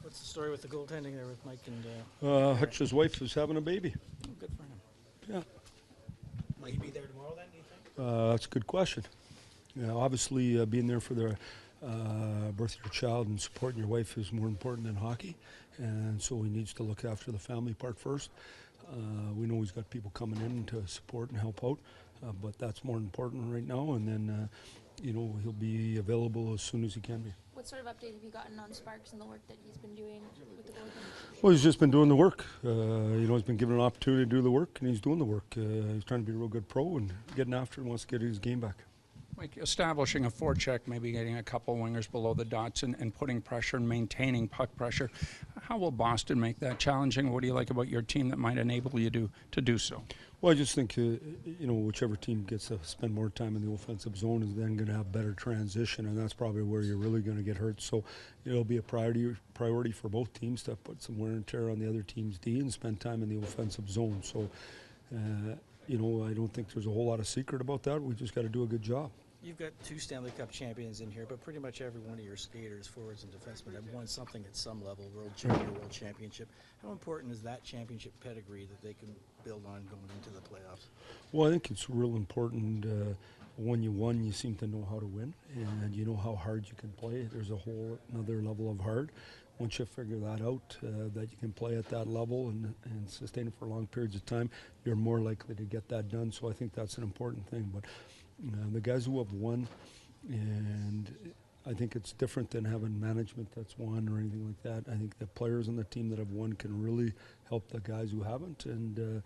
What's the story with the goaltending there with Mike and? Hutch's wife is having a baby. Oh, good for him. Yeah, Might he be there tomorrow then? Do you think? that's a good question. Yeah, obviously, being there for the birth of your child and supporting your wife is more important than hockey, and so he needs to look after the family part first. We know he's got people coming in to support and help out, but that's more important right now. And then, he'll be available as soon as he can be. What sort of update have you gotten on Sparks and the work that he's been doing with the goaltending? Well, he's just been doing the work. He's been given an opportunity to do the work, and he's doing the work. He's trying to be a real good pro and getting after it and wants to get his game back. Like establishing a forecheck, maybe getting a couple wingers below the dots and putting pressure and maintaining puck pressure. How will Boston make that challenging? What do you like about your team that might enable you to do so? Well, I just think, whichever team gets to spend more time in the offensive zone is then going to have better transition, and that's probably where you're really going to get hurt. So it'll be a priority for both teams to put some wear and tear on the other team's D and spend time in the offensive zone. So, I don't think there's a whole lot of secret about that. We just got to do a good job. You've got 2 Stanley Cup champions in here, but pretty much every one of your skaters, forwards, and defensemen have won something at some level, World Junior, World Championship. How important is that championship pedigree that they can build on going into the playoffs? Well, I think it's real important. When you won, you seem to know how to win, and you know how hard you can play. There's a whole another level of hard. Once you figure that out, that you can play at that level and sustain it for long periods of time, you're more likely to get that done. So I think that's an important thing. But the guys who have won, and I think it's different than having management that's won or anything like that. I think the players on the team that have won can really help the guys who haven't, and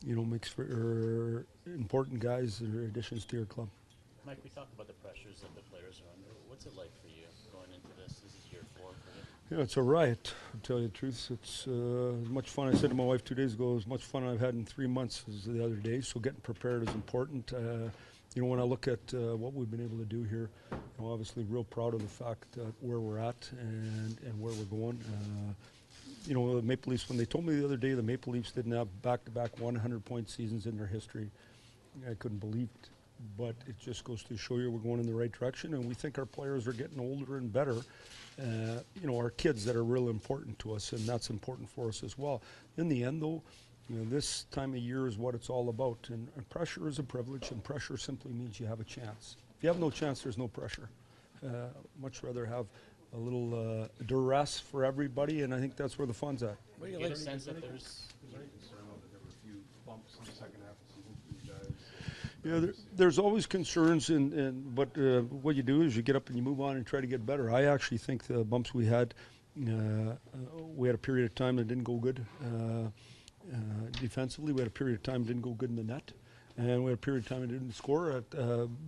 makes for important guys or additions to your club. Mike, we talked about the pressures that the players are under. What's it like for you going into this? This is year 4 for you. Yeah, it's a riot, to tell you the truth. It's as much fun. I said to my wife 2 days ago, as much fun I've had in 3 months as the other day. So getting prepared is important. When I look at what we've been able to do here, obviously real proud of the fact that where we're at and where we're going. The Maple Leafs, when they told me the other day the Maple Leafs didn't have back-to-back 100-point seasons in their history, I couldn't believe it. But it just goes to show you we're going in the right direction, and we think our players are getting older and better. Our kids that are real important to us, and that's important for us as well. In the end, though, this time of year is what it's all about, and pressure is a privilege, and pressure simply means you have a chance. If you have no chance, there's no pressure. Much rather have a little duress for everybody, and I think that's where the fun's at. What do you get a sense that there's any concern that there were a few bumps in the second half of the season for you guys? There's always concerns, but what you do is you get up and you move on and try to get better. I actually think the bumps we had a period of time that didn't go good. Defensively, we had a period of time that didn't go good in the net, and we had a period of time that didn't score at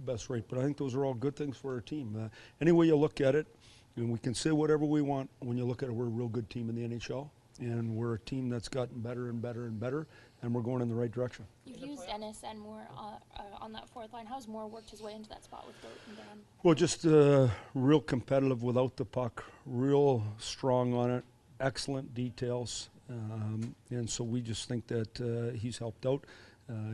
best rate. But I think those are all good things for our team. Any way you look at it, and we can say whatever we want. When you look at it, we're a real good team in the NHL, and we're a team that's gotten better and better and better, and we're going in the right direction. You've used Ennis and Moore on that fourth line. How's Moore worked his way into that spot with Goat and Dan? Well, just real competitive without the puck, real strong on it, excellent details. And so we just think that he's helped out.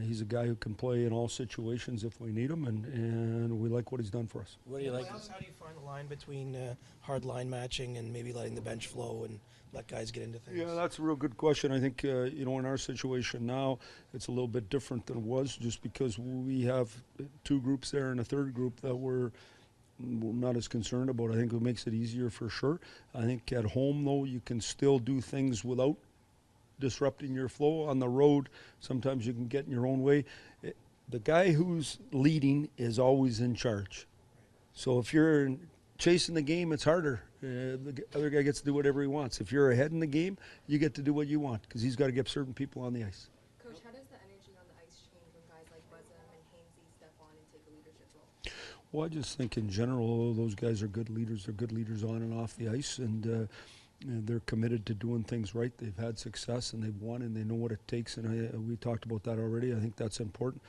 He's a guy who can play in all situations if we need him, and we like what he's done for us. What do you like? How do you find the line between hard line matching and maybe letting the bench flow and let guys get into things? Yeah, that's a real good question. I think, in our situation now, it's a little bit different than it was just because we have 2 groups there and a third group that we're not as concerned about. I think it makes it easier for sure. I think at home, though, you can still do things without disrupting your flow. On the road, sometimes you can get in your own way. The guy who's leading is always in charge. So if you're chasing the game, it's harder. The other guy gets to do whatever he wants. If you're ahead in the game, you get to do what you want because he's got to get certain people on the ice. Coach, how does the energy on the ice change when guys like Buzzum and Hainsey step on and take a leadership role? Well, I just think in general, those guys are good leaders. They're good leaders on and off the ice, and they're committed to doing things right. They've had success, and they've won, and they know what it takes, and we talked about that already. I think that's important.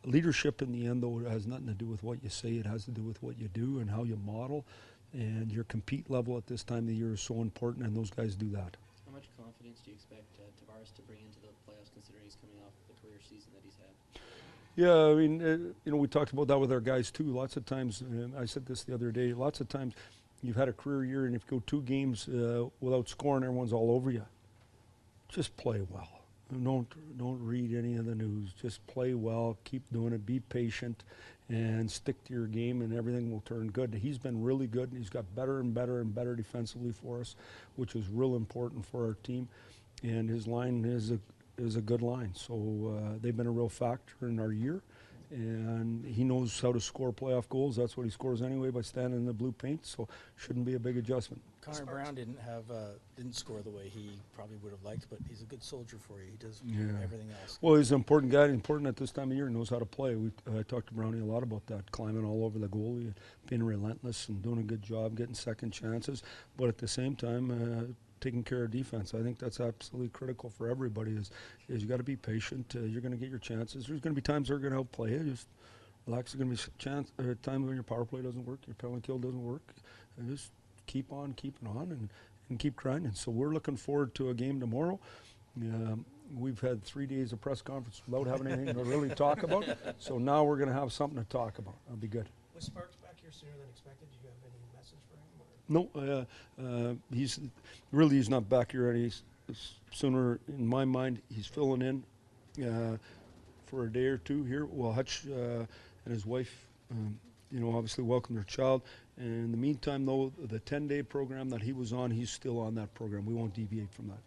Leadership in the end, though, has nothing to do with what you say. It has to do with what you do and how you model, and your compete level at this time of the year is so important, and those guys do that. How much confidence do you expect Tavares to bring into the playoffs, considering he's coming off the career season that he's had? Yeah, I mean, we talked about that with our guys, too. Lots of times, I said this the other day, lots of times you've had a career year, and if you go 2 games without scoring, everyone's all over you. Just play well. Don't read any of the news. Just play well. Keep doing it. Be patient, and stick to your game, and everything will turn good. He's been really good, and he's got better and better and better defensively for us, which is real important for our team. And his line is a good line. So they've been a real factor in our year. And he knows how to score playoff goals. That's what he scores anyway by standing in the blue paint. So shouldn't be a big adjustment. Connor Brown didn't score the way he probably would have liked, but he's a good soldier for you. He does everything else. Well, he's an important guy, important at this time of year. Knows how to play. I talked to Brownie a lot about that, climbing all over the goalie, being relentless and doing a good job, getting second chances. But at the same time, taking care of defense. I think that's absolutely critical for everybody. Is you got to be patient. You're going to get your chances. There's going to be times they're going to outplay you. Just relax. There's going to be times when your power play doesn't work, your penalty kill doesn't work, and just keep on keeping on and keep grinding. So we're looking forward to a game tomorrow. We've had 3 days of press conference without having anything to really talk about. So now we're going to have something to talk about. That'll be good. Was Sparks back here sooner than expected? Did you have any message for him? No, he's not back here any sooner. In my mind, he's filling in for a day or two here. Well, Hutch and his wife, obviously welcomed their child. And in the meantime, though, the 10-day program that he was on, he's still on that program. We won't deviate from that.